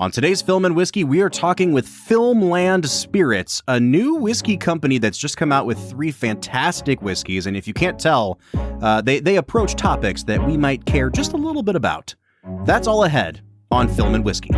On today's Film and Whiskey, we are talking with Filmland Spirits, a new whiskey company that's just come out with 3 fantastic whiskeys. And if you can't tell, they approach topics that we might care just a little bit about. That's all ahead on Film and Whiskey.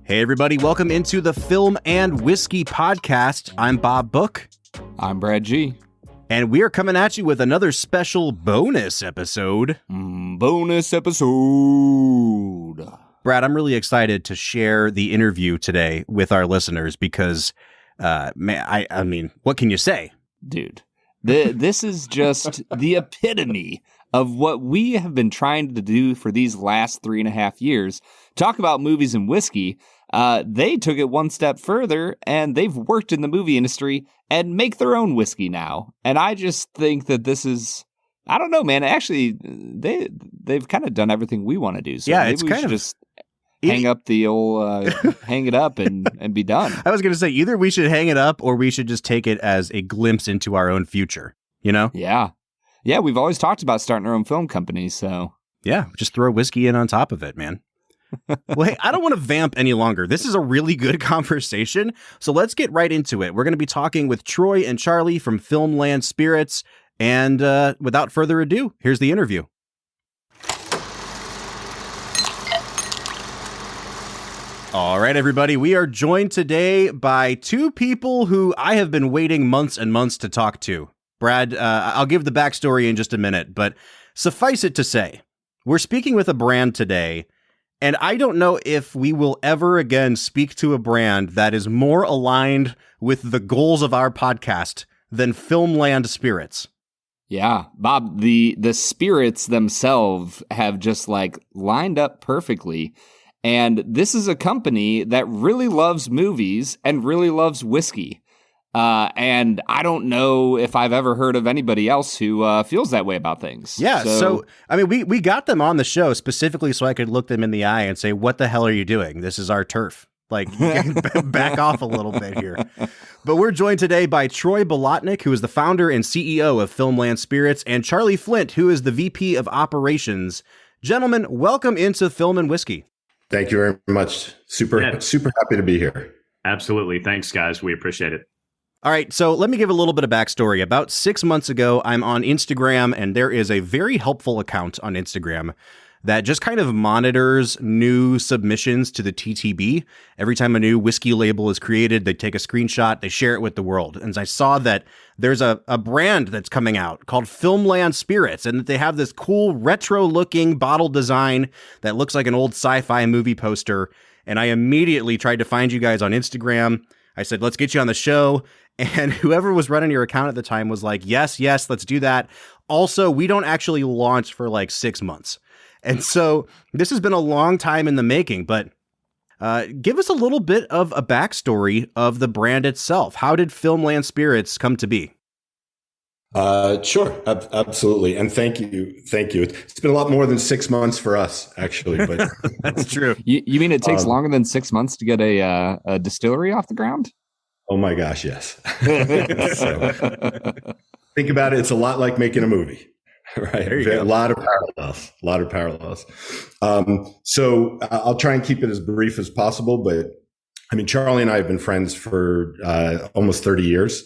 Hey everybody, welcome into the Film and Whiskey podcast. I'm Bob Book. I'm Brad G. And we are coming at you with another special bonus episode. Bonus episode. Brad, I'm really excited to share the interview today with our listeners because, I mean, what can you say? Dude, this is just the epitome of what we have been trying to do for these last 3.5 years. Talk about movies and whiskey. They took it one step further, and they've worked in the movie industry and make their own whiskey now. And I just think that this is, I don't know, man. Actually, they've kind of done everything we want to do. So yeah, maybe it's we kind should of just hang up the old, hang it up and be done. I was going to say either we should hang it up or we should just take it as a glimpse into our own future. You know? Yeah. Yeah, we've always talked about starting our own film company, so. Yeah, just throw whiskey in on top of it, man. Well, hey, I don't want to vamp any longer. This is a really good conversation, so let's get right into it. We're going to be talking with Troy and Charlie from Filmland Spirits, and without further ado, here's the interview. All right, everybody, we are joined today by 2 people who I have been waiting months and months to talk to. Brad, I'll give the backstory in just a minute, but suffice it to say, we're speaking with a brand today, and I don't know if we will ever again speak to a brand that is more aligned with the goals of our podcast than Filmland Spirits. Yeah, Bob, the spirits themselves have just like lined up perfectly. And this is a company that really loves movies and really loves whiskey. And I don't know if I've ever heard of anybody else who feels that way about things. Yeah, so I mean, we got them on the show specifically so I could look them in the eye and say, what the hell are you doing? This is our turf. Like, back off a little bit here. But we're joined today by Troy Bolotnick, who is the founder and CEO of Filmland Spirits, and Charlie Flint, who is the VP of Operations. Gentlemen, welcome into Film and Whiskey. Thank you very much. Super happy to be here. Absolutely. Thanks, guys. We appreciate it. All right, so let me give a little bit of backstory. About 6 months ago, I'm on Instagram, and there is a very helpful account on Instagram that just kind of monitors new submissions to the TTB. Every time a new whiskey label is created, they take a screenshot, they share it with the world. And I saw that there's a brand that's coming out called Filmland Spirits, and that they have this cool retro-looking bottle design that looks like an old sci-fi movie poster. And I immediately tried to find you guys on Instagram. I said, let's get you on the show. And whoever was running your account at the time was like, yes, let's do that. Also, we don't actually launch for like 6 months. And so this has been a long time in the making, but give us a little bit of a backstory of the brand itself. How did Filmland Spirits come to be? Sure. Absolutely. And thank you. It's been a lot more than 6 months for us, actually. But that's true. You mean it takes longer than 6 months to get a distillery off the ground? Oh my gosh, yes. So, think about it. It's a lot like making a movie, right? A lot of parallels. So I'll try and keep it as brief as possible. But I mean, Charlie and I have been friends for almost 30 years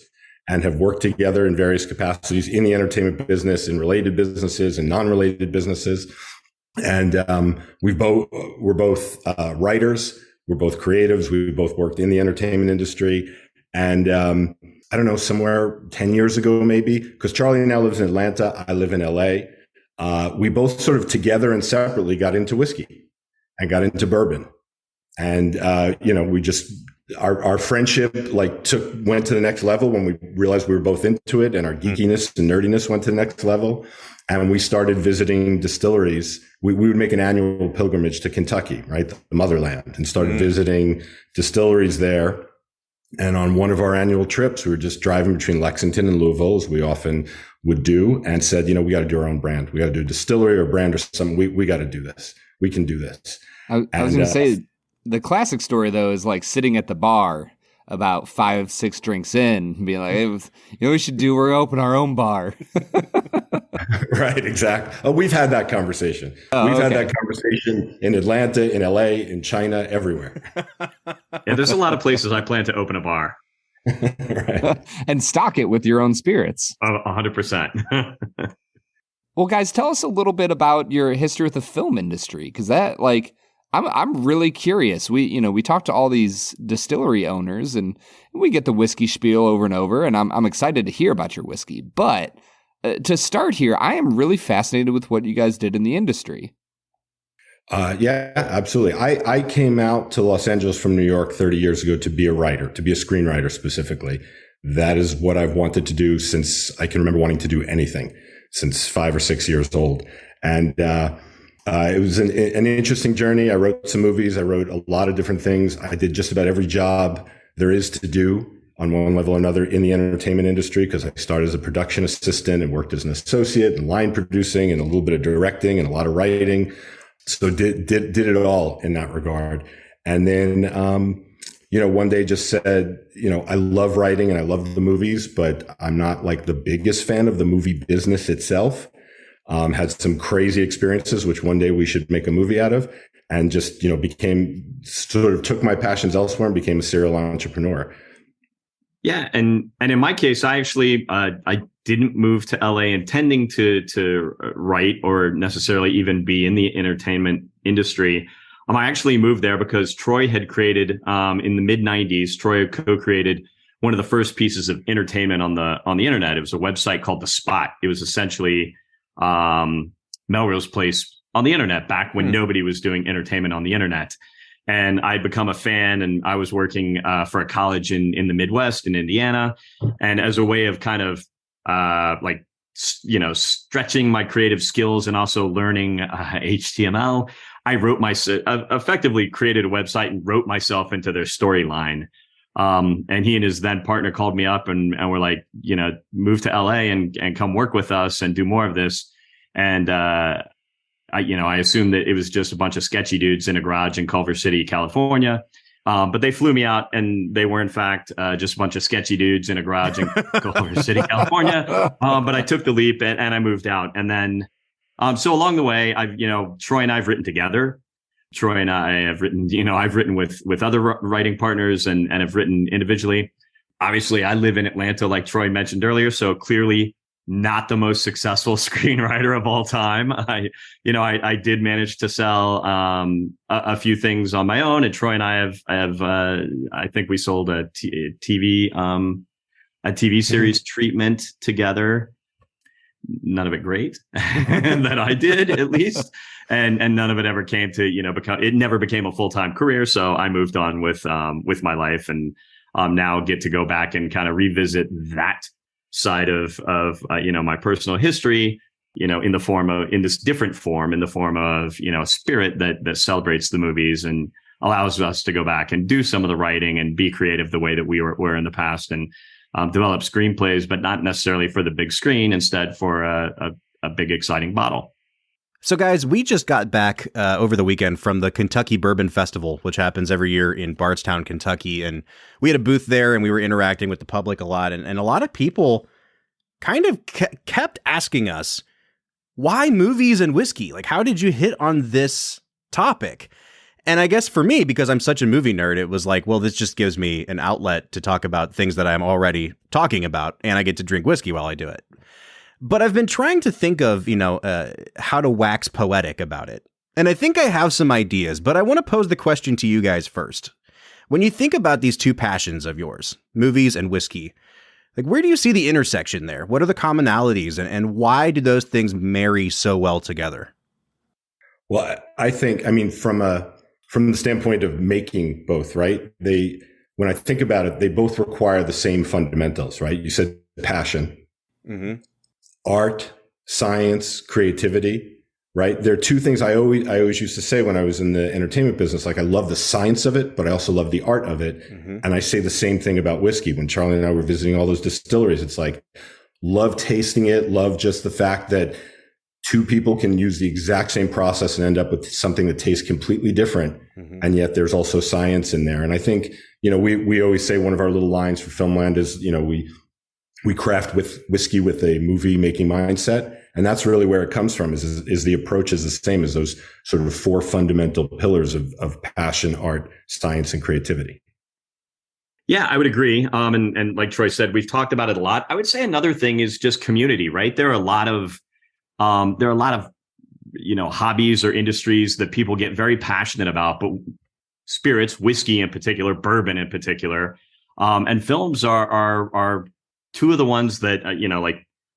and have worked together in various capacities in the entertainment business, in related businesses and non-related businesses. And we're both writers. We're both creatives. We both worked in the entertainment industry. And I don't know, somewhere 10 years ago, maybe, because Charlie now lives in Atlanta. I live in LA. We both sort of together and separately got into whiskey and got into bourbon. And, we just, our friendship went to the next level when we realized we were both into it, and our geekiness and nerdiness went to the next level. And when we started visiting distilleries, we would make an annual pilgrimage to Kentucky, right? The motherland, and started visiting distilleries there. And on one of our annual trips, we were just driving between Lexington and Louisville, as we often would do, and said, we got to do our own brand. We got to do a distillery or a brand or something. We got to do this. We can do this. I was going to say, the classic story, though, is like sitting at the bar about 5-6 drinks in and being like, hey, we should open our own bar. Right, exactly. We've had that conversation. We've had that conversation in Atlanta, in LA, in China, everywhere. Yeah, there's a lot of places I plan to open a bar. Right. And stock it with your own spirits. 100%. Well, guys, tell us a little bit about your history with the film industry, because that, I'm really curious. We talk to all these distillery owners, and we get the whiskey spiel over and over, and I'm excited to hear about your whiskey. But to start here, I am really fascinated with what you guys did in the industry. Yeah, absolutely. I came out to Los Angeles from New York 30 years ago to be a writer, to be a screenwriter specifically. That is what I've wanted to do since I can remember wanting to do anything, since 5 or 6 years old. And it was an interesting journey. I wrote some movies. I wrote a lot of different things. I did just about every job there is to do on one level or another in the entertainment industry, because I started as a production assistant and worked as an associate and line producing and a little bit of directing and a lot of writing. So did it all in that regard. And then, one day just said, I love writing and I love the movies, but I'm not like the biggest fan of the movie business itself. Had some crazy experiences, which one day we should make a movie out of, and just, took my passions elsewhere and became a serial entrepreneur. Yeah. And in my case, I actually, I didn't move to LA intending to write or necessarily even be in the entertainment industry. I actually moved there because Troy had created, in the mid 90s, Troy co-created one of the first pieces of entertainment on the internet. It was a website called The Spot. It was essentially, Melrose Place on the internet back when nobody was doing entertainment on the internet. And I'd become a fan, and I was working for a college in the Midwest in Indiana. And as a way of kind of stretching my creative skills and also learning HTML, I effectively created a website and wrote myself into their storyline. And he and his then partner called me up and were like, move to LA and come work with us and do more of this. And I assumed that it was just a bunch of sketchy dudes in a garage in Culver City, California. But they flew me out, and they were in fact just a bunch of sketchy dudes in a garage in Culver City, California. But I took the leap and I moved out. And then, so along the way, Troy and I have written together. Troy and I have written, I've written with other writing partners and have written individually. Obviously, I live in Atlanta, like Troy mentioned earlier. So clearly not the most successful screenwriter of all time. I did manage to sell a few things on my own, and Troy and I have I think we sold a TV series treatment together. None of it great that I did, at least. And none of it ever came to, it never became a full-time career. So I moved on with my life, and now get to go back and kind of revisit that side of my personal history, in this different form, in the form of, a spirit that celebrates the movies and allows us to go back and do some of the writing and be creative the way that we were in the past, and develop screenplays, but not necessarily for the big screen, instead for a big, exciting bottle. So guys, we just got back over the weekend from the Kentucky Bourbon Festival, which happens every year in Bardstown, Kentucky. And we had a booth there, and we were interacting with the public a lot. And a lot of people kind of kept asking us, why movies and whiskey? Like, how did you hit on this topic? And I guess for me, because I'm such a movie nerd, it was like, well, this just gives me an outlet to talk about things that I'm already talking about, and I get to drink whiskey while I do it. But I've been trying to think of, how to wax poetic about it. And I think I have some ideas, but I want to pose the question to you guys first. When you think about these two passions of yours, movies and whiskey, like, where do you see the intersection there? What are the commonalities, and why do those things marry so well together? Well, I think, from the standpoint of making both, right? When I think about it, they both require the same fundamentals, right? You said passion. Mm-hmm. Art, science, creativity, right? There are two things I always used to say when I was in the entertainment business. Like, I love the science of it, but I also love the art of it. Mm-hmm. And I say the same thing about whiskey. When Charlie and I were visiting all those distilleries, it's like, love tasting it, love just the fact that two people can use the exact same process and end up with something that tastes completely different. Mm-hmm. And yet there's also science in there. And I think, we always say one of our little lines for Filmland is, we craft with whiskey with a movie making mindset. And that's really where it comes from is the approach is the same as those sort of four fundamental pillars of passion, art, science, and creativity. Yeah, I would agree. And like Troy said, we've talked about it a lot. I would say another thing is just community, right? There are a lot of hobbies or industries that people get very passionate about, but spirits, whiskey in particular, bourbon in particular, and films are two of the ones that,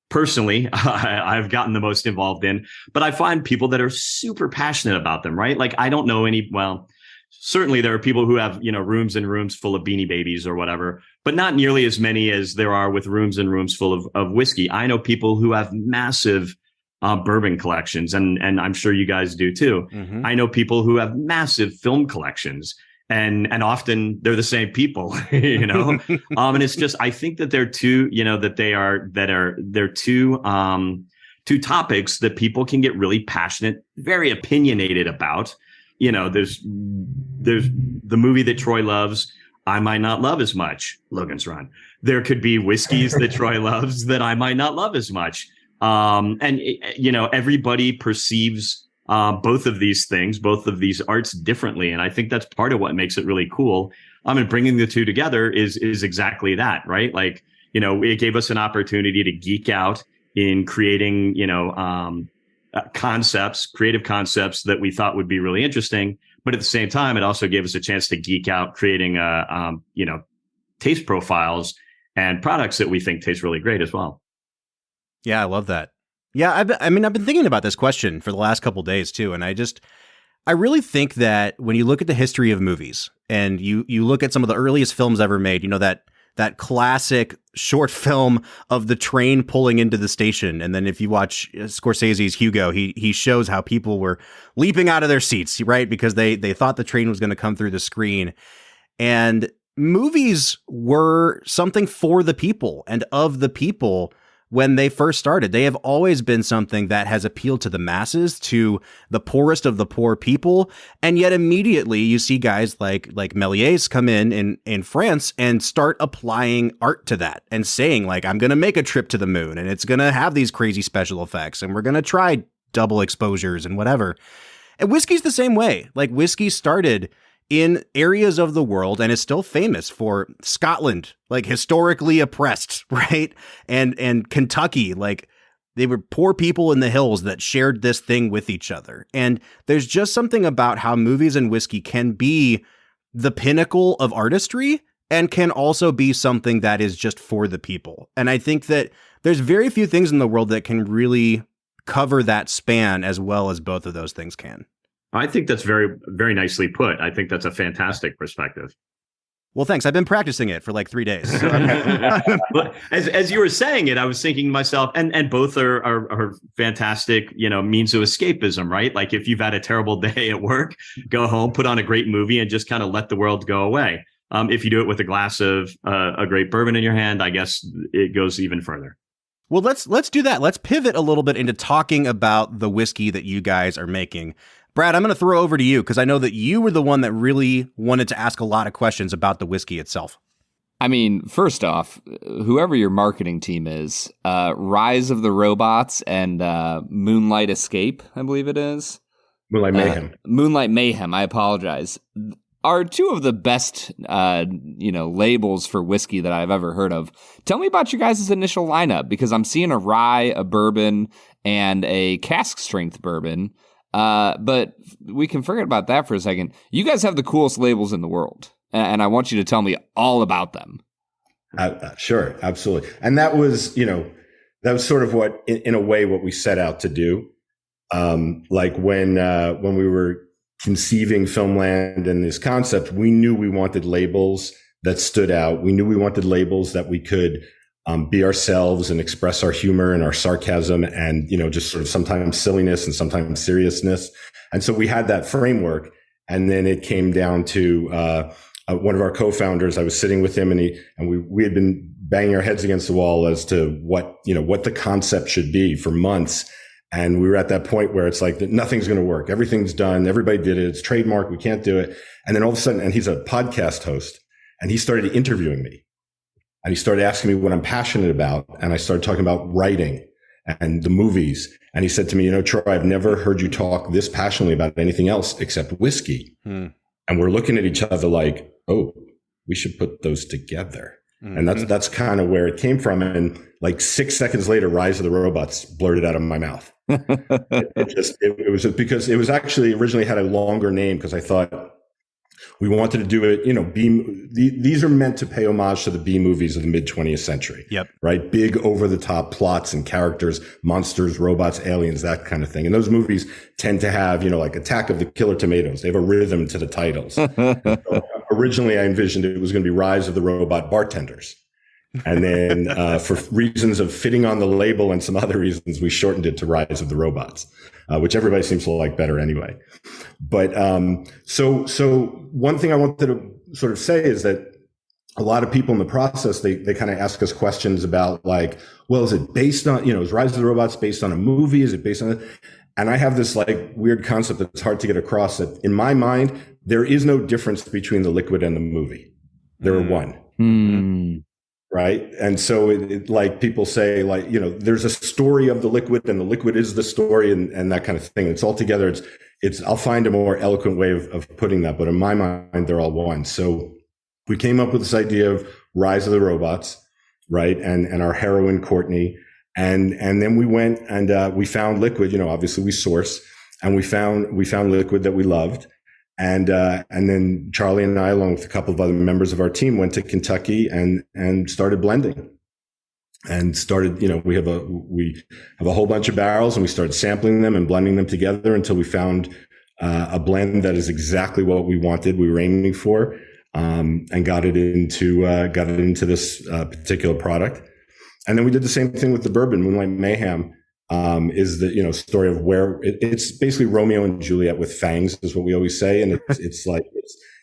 personally, I've gotten the most involved in, but I find people that are super passionate about them, right? Like, I don't know certainly there are people who have, rooms and rooms full of Beanie Babies or whatever, but not nearly as many as there are with rooms and rooms full of whiskey. I know people who have massive bourbon collections, and I'm sure you guys do too. Mm-hmm. I know people who have massive film collections. And often they're the same people, and it's just, I think that they're two topics that people can get really passionate, very opinionated about. There's the movie that Troy loves, I might not love as much, Logan's Run. There could be whiskeys that Troy loves that I might not love as much. Everybody perceives both of these things, both of these arts differently. And I think that's part of what makes it really cool. Bringing the two together is exactly that, right? Like, it gave us an opportunity to geek out in creating, creative concepts that we thought would be really interesting. But at the same time, it also gave us a chance to geek out creating, taste profiles and products that we think taste really great as well. Yeah, I love that. Yeah, I've been thinking about this question for the last couple of days too, and I really think that when you look at the history of movies and you look at some of the earliest films ever made, that classic short film of the train pulling into the station, and then if you watch Scorsese's Hugo, he shows how people were leaping out of their seats, right, because they thought the train was going to come through the screen, and movies were something for the people and of the people. When they first started, they have always been something that has appealed to the masses, to the poorest of the poor people. And yet immediately you see guys like Méliès come in France and start applying art to that and saying, like, I'm going to make a trip to the moon and it's going to have these crazy special effects and we're going to try double exposures and whatever. And whiskey's the same way. Like, whiskey started in areas of the world and is still famous for Scotland, like historically oppressed, right? And Kentucky, like they were poor people in the hills that shared this thing with each other. And there's just something about how movies and whiskey can be the pinnacle of artistry and can also be something that is just for the people. And I think that there's very few things in the world that can really cover that span as well as both of those things can. I think that's very, very nicely put. I think that's a fantastic perspective. Well, thanks. I've been practicing it for like 3 days. As you were saying it, I was thinking to myself, and both are fantastic, means of escapism, right? Like if you've had a terrible day at work, go home, put on a great movie and just kind of let the world go away. If you do it with a glass of a great bourbon in your hand, I guess it goes even further. Well, let's do that. Let's pivot a little bit into talking about the whiskey that you guys are making. Brad, I'm going to throw over to you because I know that you were the one that really wanted to ask a lot of questions about the whiskey itself. I mean, first off, whoever your marketing team is, Rise of the Robots and Moonlight Escape, I believe it is. Moonlight Mayhem. Moonlight Mayhem, I apologize, are two of the best, labels for whiskey that I've ever heard of. Tell me about your guys' initial lineup, because I'm seeing a rye, a bourbon, and a cask strength bourbon. But we can forget about that for a second. You guys have the coolest labels in the world, and I want you to tell me all about them. Sure, absolutely. And that was sort of what, in a way, what we set out to do. Like when we were conceiving Filmland and this concept, we knew we wanted labels that stood out. We knew we wanted labels that we could be ourselves and express our humor and our sarcasm and, just sort of sometimes silliness and sometimes seriousness. And so we had that framework. And then it came down to one of our co-founders. I was sitting with him and we had been banging our heads against the wall as to what the concept should be for months. And we were at that point where it's like nothing's going to work. Everything's done. Everybody did it. It's trademark. We can't do it. And then all of a sudden, and he's a podcast host, and he started interviewing me, and he started asking me what I'm passionate about. And I started talking about writing and the movies. And he said to me, Troy, I've never heard you talk this passionately about anything else except whiskey. And we're looking at each other like, oh, we should put those together. And that's kind of where it came from. And like 6 seconds later, Rise of the Robots blurted out of my mouth. It was because it was actually originally had a longer name, because I thought we wanted to do it, these are meant to pay homage to the B movies of the mid 20th century. Yep. Right. Big over the top plots and characters, monsters, robots, aliens, that kind of thing. And those movies tend to have, like Attack of the Killer Tomatoes. They have a rhythm to the titles. So originally, I envisioned it was going to be Rise of the Robot Bartenders. And then for reasons of fitting on the label and some other reasons, we shortened it to Rise of the Robots, which everybody seems to like better anyway. But so one thing I wanted to sort of say is that a lot of people in the process, they kind of ask us questions about like, well, is it based on, is Rise of the Robots based on a movie? Is it based on it? And I have this like weird concept that's hard to get across, that in my mind, there is no difference between the liquid and the movie. They're one. Right. And so it like people say, like, there's a story of the liquid and the liquid is the story and that kind of thing. It's all together. It's I'll find a more eloquent way of putting that. But in my mind, they're all one. So we came up with this idea of Rise of the Robots. Right. And our heroine, Courtney. And then we went and we found liquid, obviously we source, and we found liquid that we loved. And then Charlie and I, along with a couple of other members of our team, went to Kentucky and started blending, and started, we have a whole bunch of barrels, and we started sampling them and blending them together until we found a blend that is exactly what we wanted, we were aiming for, and got it into this particular product. And then we did the same thing with the bourbon. Moonlight Mayhem is the story of where it's basically Romeo and Juliet with fangs, is what we always say. And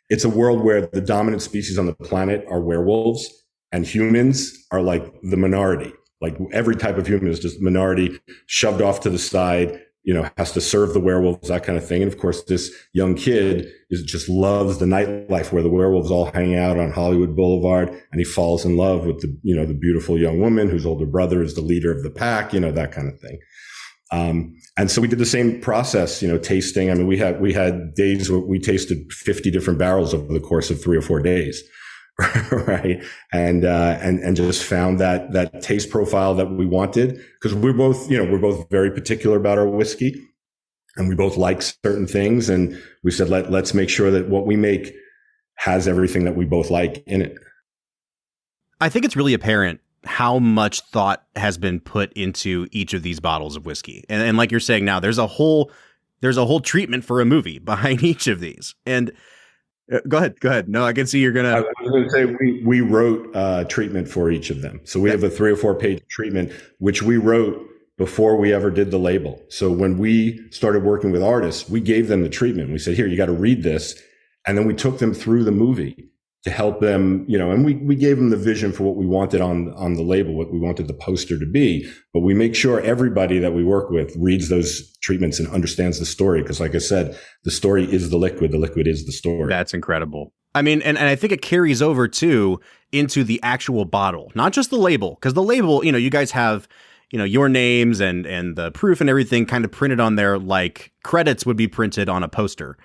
it's a world where the dominant species on the planet are werewolves, and humans are like the minority. Like every type of human is just minority, shoved off to the side, has to serve the werewolves, that kind of thing. And of course, this young kid just loves the nightlife where the werewolves all hang out on Hollywood Boulevard, and he falls in love with the beautiful young woman whose older brother is the leader of the pack, that kind of thing. And so we did the same process, tasting. I mean, we had days where we tasted 50 different barrels over the course of 3 or 4 days. Right. And just found that taste profile that we wanted, because we're both very particular about our whiskey, and we both like certain things. And we said, let's make sure that what we make has everything that we both like in it. I think it's really apparent how much thought has been put into each of these bottles of whiskey. And like you're saying now, there's a whole treatment for a movie behind each of these. And Go ahead. No, I can see you're going to. I was going to say we wrote treatment for each of them. So we have a 3 or 4 page treatment, which we wrote before we ever did the label. So when we started working with artists, we gave them the treatment. We said, here, you got to read this. And then we took them through the movie to help them, and we gave them the vision for what we wanted on the label, what we wanted the poster to be. But we make sure everybody that we work with reads those treatments and understands the story. Because like I said, the story is the liquid is the story. That's incredible. I mean, and I think it carries over too into the actual bottle, not just the label. Because the label, you guys have, your names and the proof and everything kind of printed on there, like credits would be printed on a poster.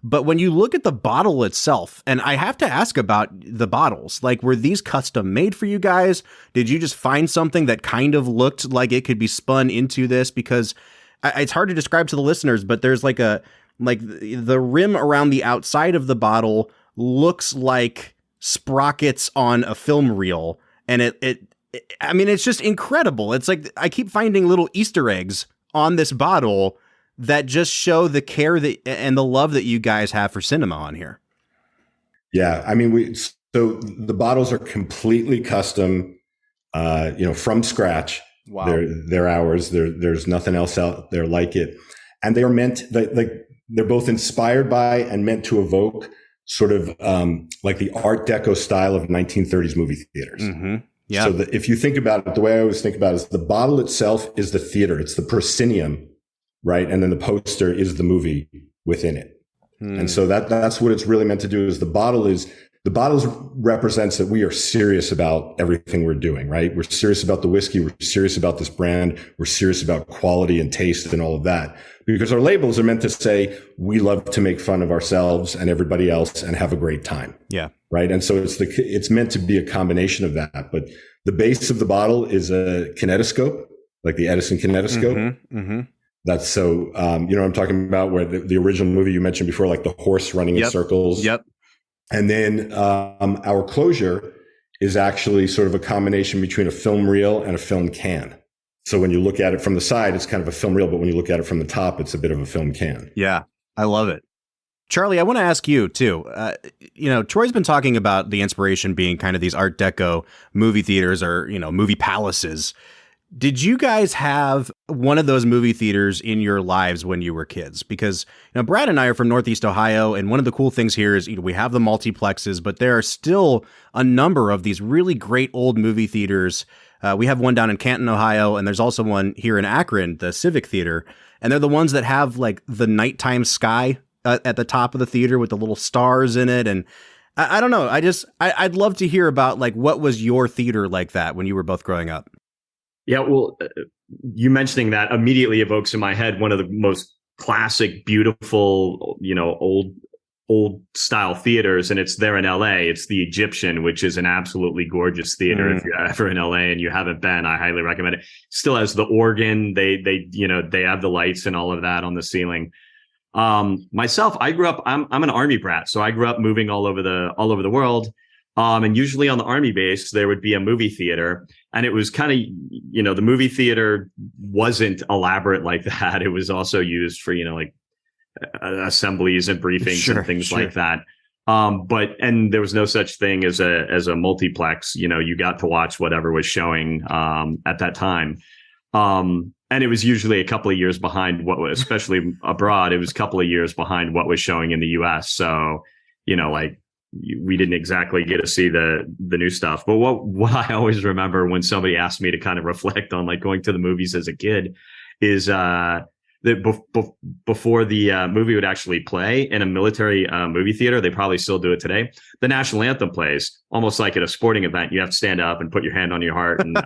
But when you look at the bottle itself, and I have to ask about the bottles, like, were these custom made for you guys? Did you just find something that kind of looked like it could be spun into this? Because it's hard to describe to the listeners, but there's like the rim around the outside of the bottle looks like sprockets on a film reel. And it's just incredible. It's like, I keep finding little Easter eggs on this bottle that just show the care and the love that you guys have for cinema on here. Yeah. I mean, so the bottles are completely custom, from scratch. Wow. They're ours. There's nothing else out there like it. And they're meant, they're both inspired by and meant to evoke sort of, like the Art Deco style of 1930s movie theaters. Mm-hmm. Yeah. So that if you think about it, the way I always think about it is the bottle itself is the theater. It's the proscenium, right? And then the poster is the movie within it. And so that's what it's really meant to do is the bottle represents that we are serious about everything we're doing, right? We're serious about the whiskey. We're serious about this brand. We're serious about quality and taste and all of that, because our labels are meant to say, we love to make fun of ourselves and everybody else and have a great time. Yeah. Right. And so it's meant to be a combination of that. But the base of the bottle is a kinetoscope, like the Edison kinetoscope. Mm-hmm. Mm-hmm. That's so, you know what I'm talking about, where the original movie you mentioned before, like the horse running in circles. Yep. And then our closure is actually sort of a combination between a film reel and a film can. So when you look at it from the side, it's kind of a film reel, but when you look at it from the top, it's a bit of a film can. Yeah, I love it. Charlie, I want to ask you too. You know, Troy's been talking about the inspiration being kind of these Art Deco movie theaters or, you know, movie palaces. Did you guys have one of those movie theaters in your lives when you were kids? Because, you know, Brad and I are from Northeast Ohio, and one of the cool things here is, you know, we have the multiplexes, but there are still a number of these really great old movie theaters. We have one down in Canton, Ohio, and there's also one here in Akron, the Civic Theater, and they're the ones that have like the nighttime sky at the top of the theater with the little stars in it. And I don't know. I'd love to hear about like what was your theater like that when you were both growing up. Yeah, well, you mentioning that immediately evokes in my head one of the most classic, beautiful, you know, old style theaters, and it's there in LA. It's the Egyptian, which is an absolutely gorgeous theater. If you're ever in LA and you haven't been, I highly recommend it. Still has the organ. They have the lights and all of that on the ceiling. Myself, I grew up. I'm an Army brat, so I grew up moving all over the world. And usually on the Army base, there would be a movie theater, and it was kind of, you know, the movie theater wasn't elaborate like that. It was also used for, you know, like assemblies and briefings and things like that. And there was no such thing as a multiplex. You know, you got to watch whatever was showing at that time. And it was usually a couple of years behind what was, especially abroad, it was a couple of years behind what was showing in the US. So, you know, like, we didn't exactly get to see the new stuff. But what I always remember when somebody asked me to kind of reflect on like going to the movies as a kid is that before the movie would actually play in a military movie theater, they probably still do it today, the national anthem plays almost like at a sporting event. You have to stand up and put your hand on your heart and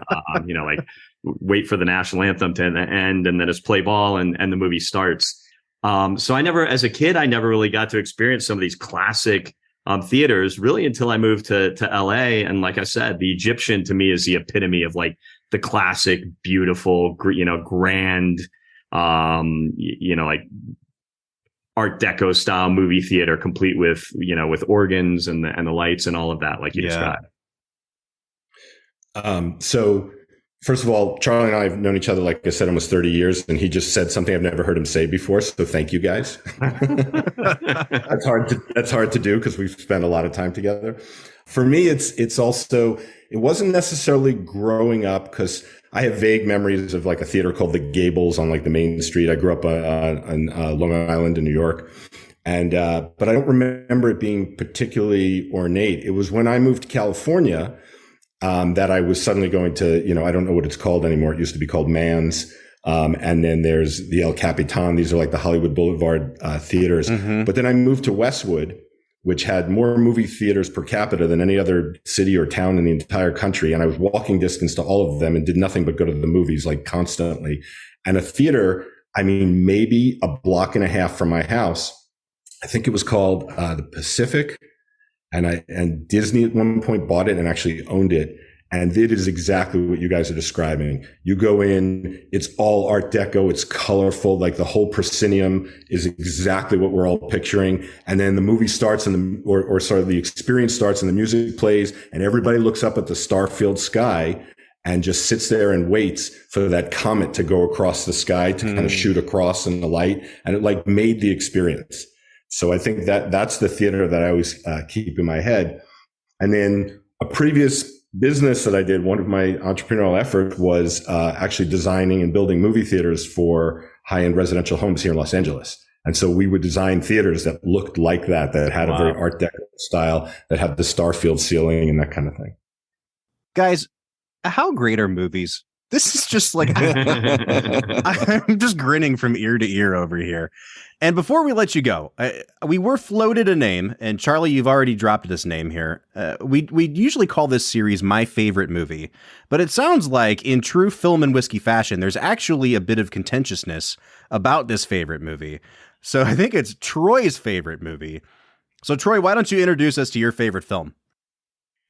you know, like wait for the national anthem to end, and then it's play ball and the movie starts. So as a kid, I never really got to experience some of these classic theaters really until I moved to LA. And like I said, the Egyptian to me is the epitome of like the classic, beautiful, you know, grand, you know, like Art Deco style movie theater, complete with, you know, with organs and the lights and all of that, like you described. So first of all, Charlie and I have known each other, like I said, almost 30 years, and he just said something I've never heard him say before. So thank you guys. That's hard to do because we've spent a lot of time together. For me, it wasn't necessarily growing up, because I have vague memories of like a theater called the Gables on like the main street. I grew up on Long Island in New York. And, but I don't remember it being particularly ornate. It was when I moved to California, that I was suddenly going to, you know, I don't know what it's called anymore. It used to be called Mann's. And then there's the El Capitan. These are like the Hollywood Boulevard theaters. Mm-hmm. But then I moved to Westwood, which had more movie theaters per capita than any other city or town in the entire country. And I was walking distance to all of them and did nothing but go to the movies like constantly. And a theater, I mean, maybe a block and a half from my house, I think it was called the Pacific. And Disney at one point bought it and actually owned it. And it is exactly what you guys are describing. You go in, it's all Art Deco. It's colorful. Like the whole proscenium is exactly what we're all picturing. And then the movie starts the experience starts and the music plays and everybody looks up at the star-filled sky and just sits there and waits for that comet to go across the sky to kind of shoot across in the light. And it like made the experience. So I think that's the theater that I always keep in my head. And then a previous business that I did, one of my entrepreneurial efforts was actually designing and building movie theaters for high-end residential homes here in Los Angeles. And so we would design theaters that looked like that had a very Art Deco style, that had the star-filled ceiling and that kind of thing. Guys, How great are movies? This is just like I'm just grinning from ear to ear over here. And before we let you go, we were floated a name, and Charlie, you've already dropped this name here. We usually call this series My Favorite Movie, but it sounds like in true film and whiskey fashion, there's actually a bit of contentiousness about this favorite movie. So I think it's Troy's favorite movie. So Troy, why don't you introduce us to your favorite film?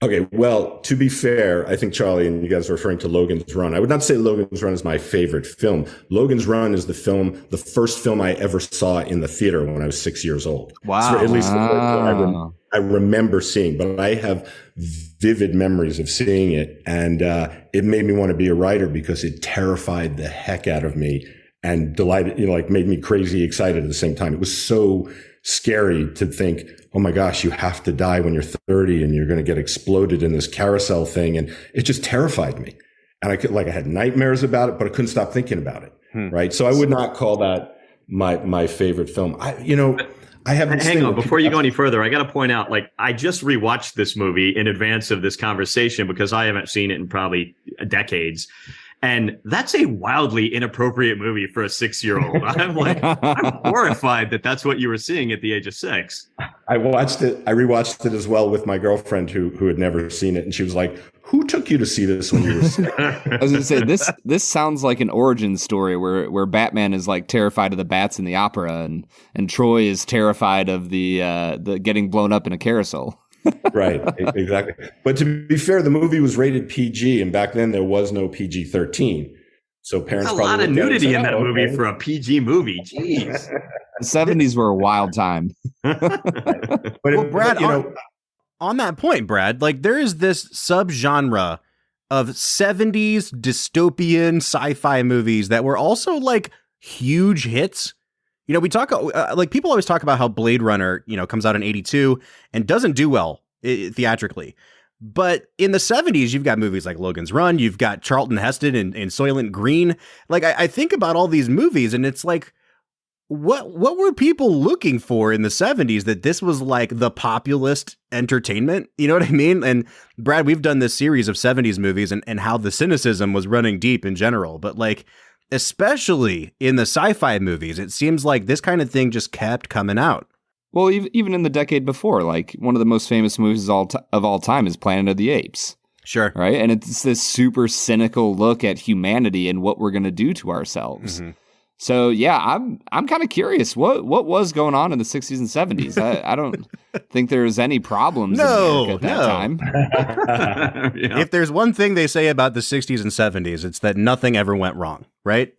Okay, well, to be fair, I think Charlie and you guys are referring to Logan's Run. I would not say Logan's Run is my favorite film. Logan's Run is the first film I ever saw in the theater when I was 6 years old. Wow. So at least I remember seeing, but I have vivid memories of seeing it. And it made me want to be a writer because it terrified the heck out of me and delighted, made me crazy excited at the same time. It was so scary to think, oh my gosh, you have to die when you're 30 and you're going to get exploded in this carousel thing. And it just terrified me. And I had nightmares about it, but I couldn't stop thinking about it. Right. So I would not call that my favorite film. I haven't Hang on, before you go any further, I got to point out, I just rewatched this movie in advance of this conversation because I haven't seen it in probably decades. And that's a wildly inappropriate movie for a 6-year-old. I'm horrified that that's what you were seeing at the age of 6. I rewatched it as well with my girlfriend who had never seen it. And she was like, who took you to see this when you were 6? I was going to say, this sounds like an origin story where Batman is terrified of the bats in the opera and Troy is terrified of the getting blown up in a carousel. Right, exactly. But to be fair, the movie was rated PG, and back then there was no PG-13. So parents There's a lot of nudity in that movie for a PG movie. Jeez. The 70s were a wild time. But Brad, on that point, Brad, there is this subgenre of 70s dystopian sci-fi movies that were also huge hits. We talk people always talk about how Blade Runner, comes out in 82 and doesn't do well theatrically. But in the 70s, you've got movies like Logan's Run. You've got Charlton Heston in Soylent Green. I think about all these movies and it's what were people looking for in the 70s that this was the populist entertainment? You know what I mean? And Brad, we've done this series of 70s movies and how the cynicism was running deep in general. But especially in the sci-fi movies, it seems like this kind of thing just kept coming out. Well, even in the decade before, one of the most famous movies of all time is Planet of the Apes. Sure. Right? And it's this super cynical look at humanity and what we're going to do to ourselves. Mm-hmm. So, yeah, I'm kind of curious. What was going on in the 60s and 70s? I don't think there was any problems in America at that time. Yeah. If there's one thing they say about the 60s and 70s, it's that nothing ever went wrong, right?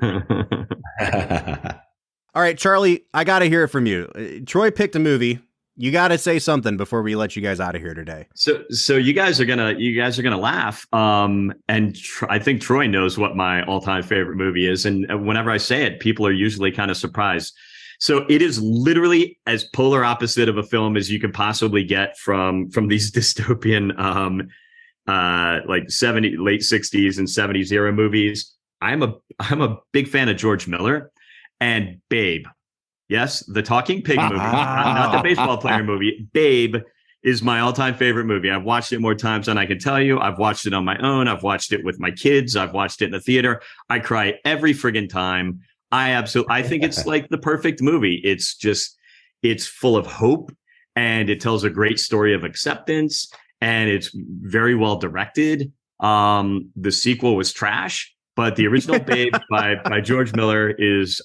All right, Charlie, I got to hear it from you. Troy picked a movie. You got to say something before we let you guys out of here today. So you guys are gonna laugh. I think Troy knows what my all-time favorite movie is, and whenever I say it, people are usually kind of surprised. So it is literally as polar opposite of a film as you can possibly get from these dystopian, late 60s and 70s era movies. I'm a big fan of George Miller and Babe. Yes, the talking pig movie, not the baseball player movie. Babe is my all-time favorite movie. I've watched it more times than I can tell you. I've watched it on my own. I've watched it with my kids. I've watched it in the theater. I cry every friggin' time. I think it's the perfect movie. It's full of hope and it tells a great story of acceptance and it's very well directed. The sequel was trash, but the original Babe by George Miller is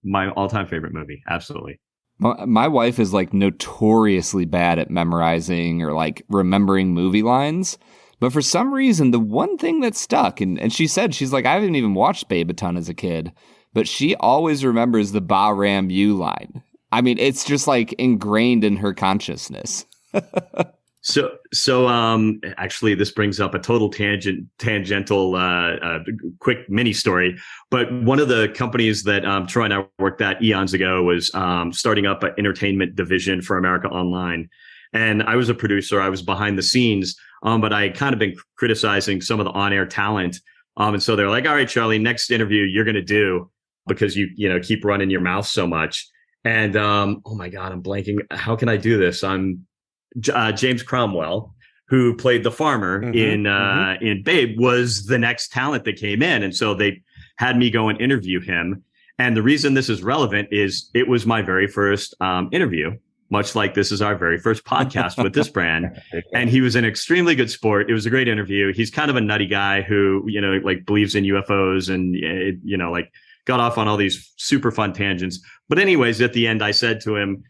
my all-time favorite movie. Absolutely. My wife is notoriously bad at memorizing or remembering movie lines. But for some reason, the one thing that stuck, and she said, she's I haven't even watched Babe a ton as a kid, but she always remembers the Ba Ram You line. I mean, it's just ingrained in her consciousness. So actually, this brings up a total tangential, quick mini story. But one of the companies that Troy and I worked at eons ago was starting up an entertainment division for America Online. And I was a producer. I was behind the scenes, but I had kind of been criticizing some of the on-air talent. And so they're like, all right, Charlie, next interview you're going to do because you keep running your mouth so much. And oh my God, I'm blanking. How can I do this? I'm James Cromwell who played the farmer in Babe, was the next talent that came in. And so they had me go and interview him. And the reason this is relevant is it was my very first interview, much like this is our very first podcast with this brand. And he was an extremely good sport. It was a great interview. He's kind of a nutty guy who, like believes in UFOs and, like got off on all these super fun tangents. But anyways, at the end, I said to him,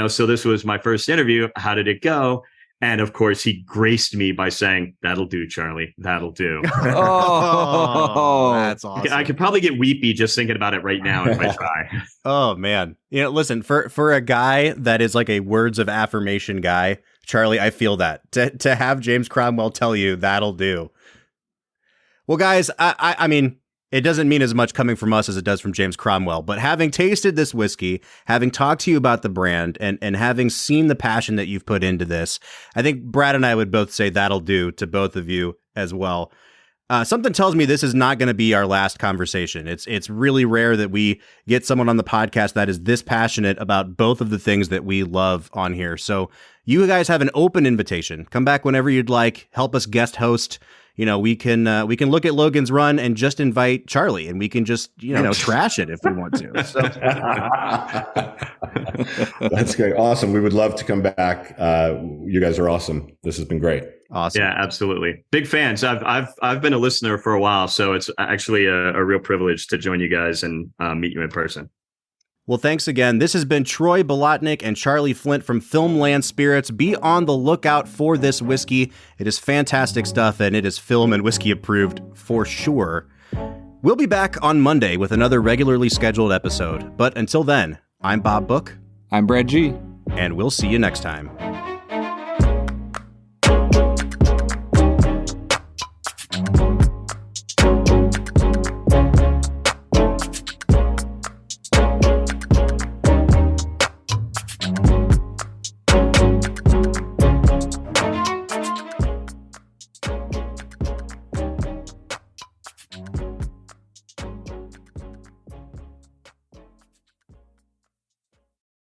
so this was my first interview. How did it go? And of course, he graced me by saying, "That'll do, Charlie. That'll do." Oh, that's awesome. I could probably get weepy just thinking about it right now if I try. Oh, man. Listen, for a guy that is like a words of affirmation guy, Charlie, I feel that. To have James Cromwell tell you, "That'll do." Well, guys, I mean, it doesn't mean as much coming from us as it does from James Cromwell, but having tasted this whiskey, having talked to you about the brand, and having seen the passion that you've put into this, I think Brad and I would both say that'll do to both of you as well. Something tells me this is not going to be our last conversation. It's really rare that we get someone on the podcast that is this passionate about both of the things that we love on here. So you guys have an open invitation. Come back whenever you'd like. Help us guest host. We can look at Logan's Run and just invite Charlie, and we can just trash it if we want to. So. That's great, awesome. We would love to come back. You guys are awesome. This has been great. Awesome. Yeah, absolutely. Big fans. I've been a listener for a while, so it's actually a real privilege to join you guys and meet you in person. Well, thanks again. This has been Troy Bolotnick and Charlie Flint from Filmland Spirits. Be on the lookout for this whiskey. It is fantastic stuff, and it is film and whiskey approved for sure. We'll be back on Monday with another regularly scheduled episode. But until then, I'm Bob Book. I'm Brad G. And we'll see you next time.